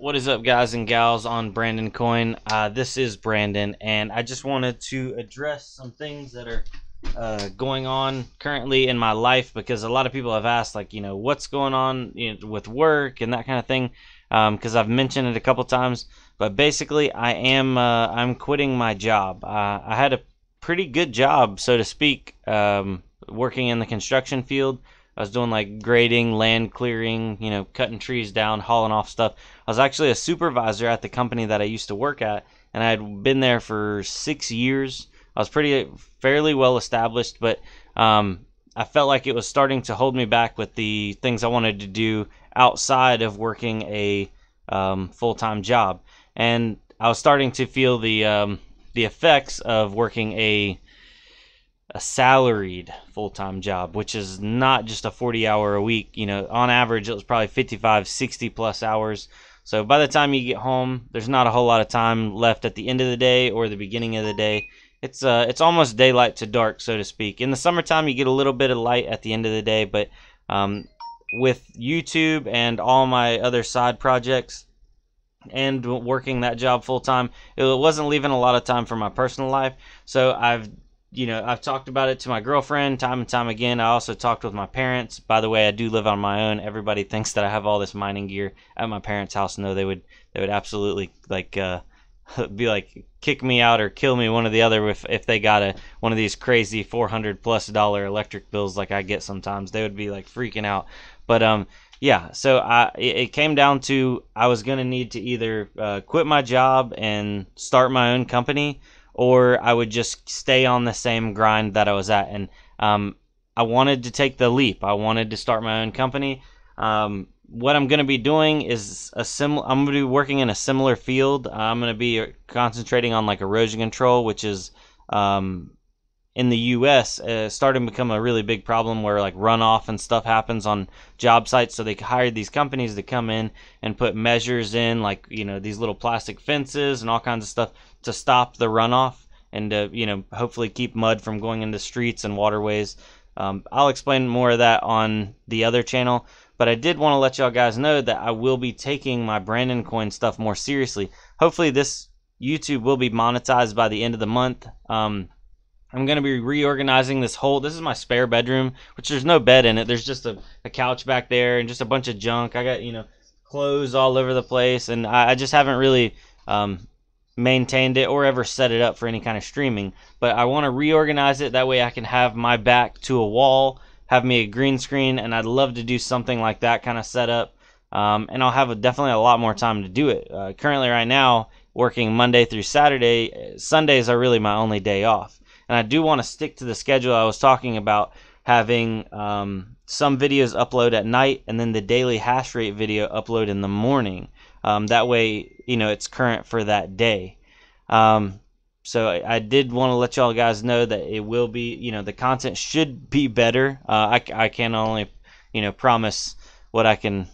What is up, guys and gals on Brandon Coin? This is Brandon, and I just wanted to address some things that are going on currently in my life, because a lot of people have asked, like, what's going on, with work and that kind of thing, because I've mentioned it a couple times. But basically, I'm quitting my job. I had a pretty good job, so to speak, working in the construction field. I was doing like grading, land clearing, cutting trees down, hauling off stuff. I was actually a supervisor at the company that I used to work at, and I had been there for 6 years. I was fairly well established, but I felt like it was starting to hold me back with the things I wanted to do outside of working a full-time job. And I was starting to feel the effects of working a salaried full-time job, which is not just a 40-hour a week. On average, it was probably 55, 60 plus hours. So by the time you get home, there's not a whole lot of time left at the end of the day or the beginning of the day. It's almost daylight to dark, so to speak. In the summertime, you get a little bit of light at the end of the day, but with YouTube and all my other side projects and working that job full-time, it wasn't leaving a lot of time for my personal life. So I've talked about it to my girlfriend time and time again. I also talked with my parents. By the way, I do live on my own. Everybody thinks that I have all this mining gear at my parents' house. No, they would absolutely be like, kick me out or kill me, one or the other, if they got one of these crazy $400+ electric bills like I get sometimes. They would be like freaking out. But yeah, so it came down to I was gonna need to either quit my job and start my own company, or I would just stay on the same grind that I was at. And I wanted to take the leap. I wanted to start my own company. What I'm going to be doing is I'm going to be working in a similar field. I'm going to be concentrating on like erosion control, which is in the U.S. Starting to become a really big problem, where like runoff and stuff happens on job sites. So they hired these companies to come in and put measures in, like, these little plastic fences and all kinds of stuff to stop the runoff and to, hopefully keep mud from going into streets and waterways. I'll explain more of that on the other channel, but I did want to let y'all guys know that I will be taking my Brandon Coin stuff more seriously. Hopefully this YouTube will be monetized by the end of the month. I'm going to be reorganizing this is my spare bedroom, which there's no bed in it. There's just a couch back there and just a bunch of junk. I got, clothes all over the place, and I just haven't really maintained it or ever set it up for any kind of streaming. But I want to reorganize it. That way I can have my back to a wall, have me a green screen, and I'd love to do something like that kind of setup. And I'll have definitely a lot more time to do it. Currently right now, working Monday through Saturday, Sundays are really my only day off. And I do want to stick to the schedule I was talking about, having some videos upload at night and then the daily hash rate video upload in the morning. That way, it's current for that day. So I did want to let y'all guys know that it will be, the content should be better. I can only, promise what I can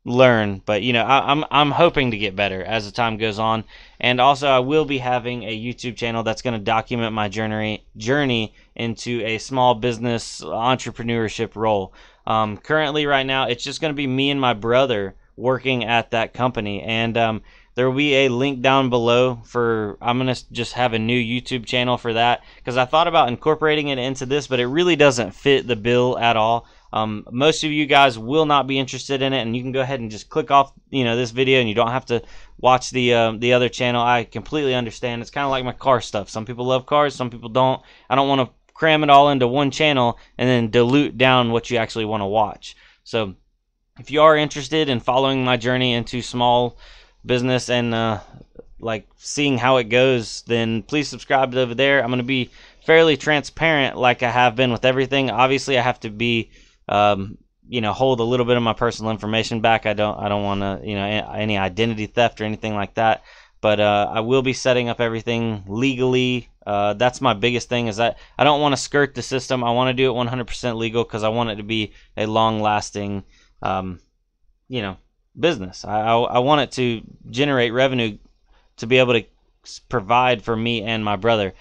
learn, but I'm hoping to get better as the time goes on. And also, I will be having a YouTube channel that's going to document my journey into a small business entrepreneurship role. Currently right now, it's just going to be me and my brother working at that company, and there will be a link down below I'm going to just have a new YouTube channel for that, because I thought about incorporating it into this, but it really doesn't fit the bill at all. Most of you guys will not be interested in it, and you can go ahead and just click off this video, and you don't have to watch the other channel. I completely understand. It's kind of like my car stuff. Some people love cars, some people don't. I don't want to cram it all into one channel and then dilute down what you actually want to watch. So if you are interested in following my journey into small business and like seeing how it goes, then please subscribe over there. I'm going to be fairly transparent like I have been with everything. Obviously I have to be hold a little bit of my personal information back. I don't want to, any identity theft or anything like that. But I will be setting up everything legally. That's my biggest thing, is that I don't want to skirt the system. I want to do it 100% legal, because I want it to be a long-lasting, business. I want it to generate revenue to be able to provide for me and my brother.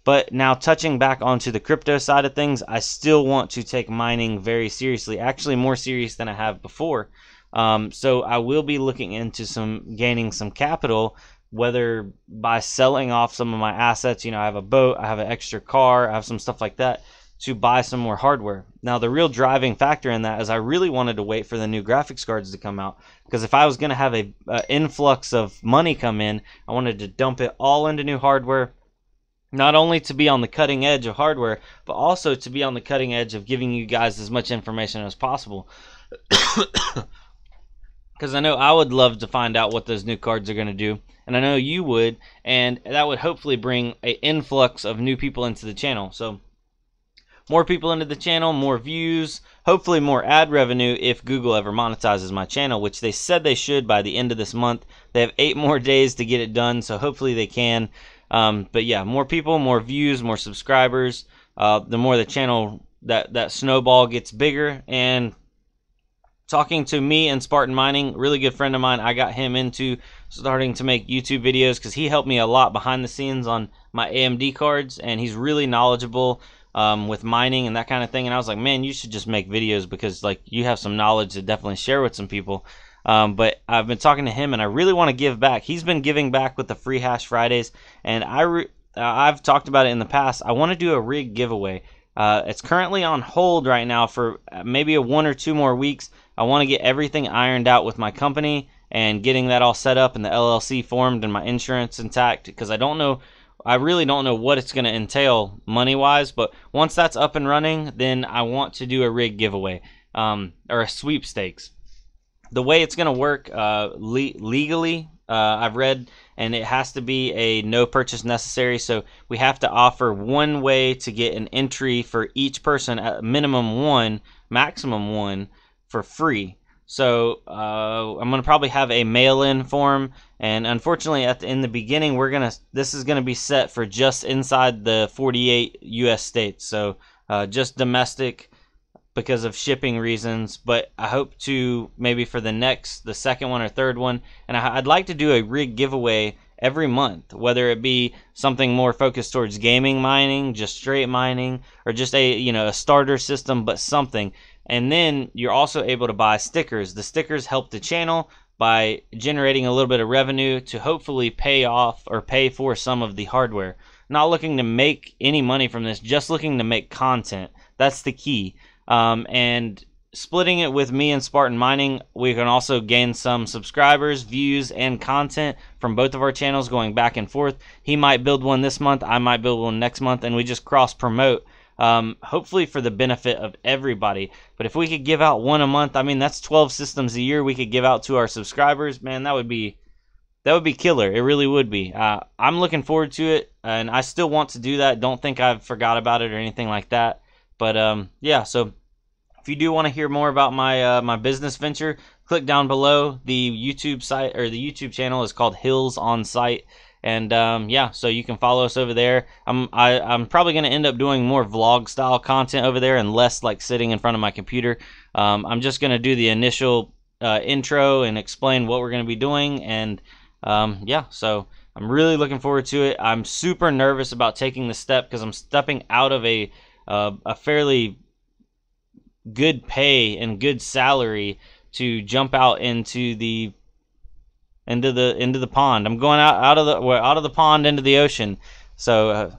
But now, touching back onto the crypto side of things, I still want to take mining very seriously, actually more serious than I have before. So I will be looking into gaining some capital, whether by selling off some of my assets. You know, I have a boat, I have an extra car, I have some stuff like that, to buy some more hardware. Now, the real driving factor in that is I really wanted to wait for the new graphics cards to come out, because if I was going to have a influx of money come in, I wanted to dump it all into new hardware, not only to be on the cutting edge of hardware, but also to be on the cutting edge of giving you guys as much information as possible. Because I know I would love to find out what those new cards are going to do, and I know you would, and that would hopefully bring an influx of new people into the channel. So more people into the channel, more views, hopefully more ad revenue if Google ever monetizes my channel, which they said they should by the end of this month. They have 8 more days to get it done, so hopefully they can. But yeah, more people, more views, more subscribers, the more the channel, that snowball gets bigger. And talking to me and Spartan Mining, really good friend of mine, I got him into starting to make YouTube videos because he helped me a lot behind the scenes on my AMD cards, and he's really knowledgeable with mining and that kind of thing. And I was like, man, you should just make videos, because like you have some knowledge to definitely share with some people. But I've been talking to him, and I really want to give back. He's been giving back with the free Hash Fridays, and I've talked about it in the past. I want to do a rig giveaway. It's currently on hold right now for maybe 1 or 2 more weeks. I want to get everything ironed out with my company and getting that all set up and the LLC formed and my insurance intact, because I really don't know what it's going to entail money-wise. But once that's up and running, then I want to do a rig giveaway, or a sweepstakes. The way it's going to work legally, I've read, and it has to be a no purchase necessary. So we have to offer one way to get an entry for each person, at minimum 1, maximum 1, for free. So I'm gonna probably have a mail-in form, and unfortunately in the beginning this is gonna be set for just inside the 48 US states, so just domestic because of shipping reasons. But I hope to maybe for the second one or third one, and I'd like to do a rig giveaway every month, whether it be something more focused towards gaming mining, just straight mining, or just a starter system, but something. And then you're also able to buy stickers. The stickers help the channel by generating a little bit of revenue to hopefully pay off or pay for some of the hardware. Not looking to make any money from this, just looking to make content. That's the key. And splitting it with me and Spartan Mining, we can also gain some subscribers, views, and content from both of our channels going back and forth. He might build one this month, I might build one next month, and we just cross promote. Hopefully for the benefit of everybody. But if we could give out 1 a month, I mean, that's 12 systems a year we could give out to our subscribers. Man, that would be killer. It really would be. I'm looking forward to it, and I still want to do that. Don't think I've forgot about it or anything like that. But yeah, so if you do want to hear more about my my business venture, click down below. The YouTube site, or the YouTube channel, is called Hills On Site. And yeah, so you can follow us over there. I'm probably going to end up doing more vlog style content over there and less like sitting in front of my computer. I'm just going to do the initial intro and explain what we're going to be doing. And yeah, so I'm really looking forward to it. I'm super nervous about taking the step, because I'm stepping out of a fairly good pay and good salary to jump out into the pond. I'm going out of the pond into the ocean. So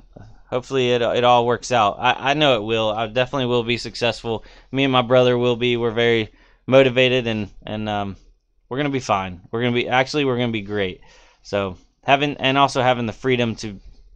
hopefully it all works out. I know it will. I definitely will be successful. Me and my brother will be. We're very motivated, and we're gonna be fine. We're gonna be great. So having the freedom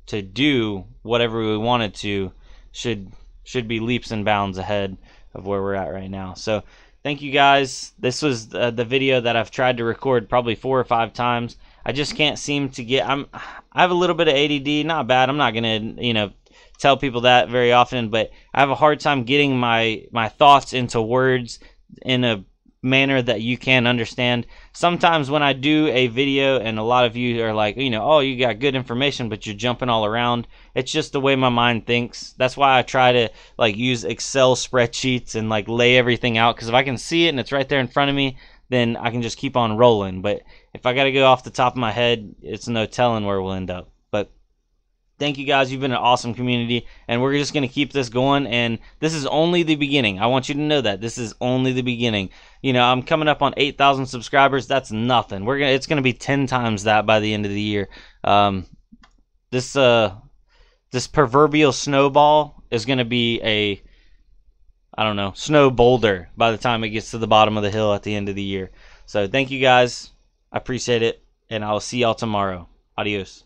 to do whatever we wanted to should be leaps and bounds ahead of where we're at right now. So thank you guys. This was the video that I've tried to record probably 4 or 5 times. I just can't seem to get. I have a little bit of ADD. Not bad. I'm not gonna tell people that very often, but I have a hard time getting my thoughts into words in a manner that you can understand. Sometimes when I do a video and a lot of you are like, oh, you got good information, but you're jumping all around. It's just the way my mind thinks. That's why I try to like use Excel spreadsheets and like lay everything out, because if I can see it and it's right there in front of me, then I can just keep on rolling. But if I got to go off the top of my head, it's no telling where we'll end up. But Thank you guys. You've been an awesome community, and we're just going to keep this going. And this is only the beginning. I want you to know that this is only the beginning. You know, I'm coming up on 8,000 subscribers. That's nothing. It's going to be 10 times that by the end of the year. This proverbial snowball is going to be a, I don't know, snow boulder by the time it gets to the bottom of the hill at the end of the year. So thank you guys. I appreciate it, and I'll see y'all tomorrow. Adios.